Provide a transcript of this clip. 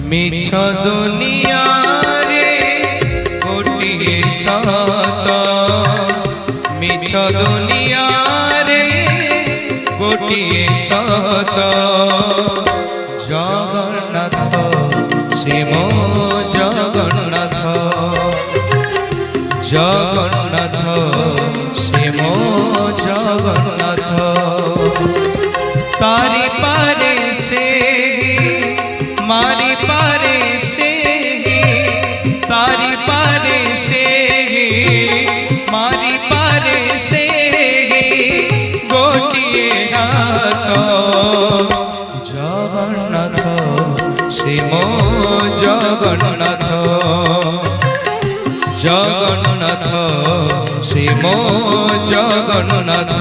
মিছ দুনিয়ারে গোটিয়ে সত, মিছ দুনিয়ারে গোটিয়ে সত। জগন্নাথ শ্রীম জগন্নাথ, জগন্নাথ শ্রীম জগন্নাথ। তারি পারে সে মারি পারে সে, তারি পারে সে মারি পারে সে গোটিয়ে হাত। জগন্নাথ শ্রীম জগন্নাথ, জগন্নাথ শ্রীম জগন্নাথ।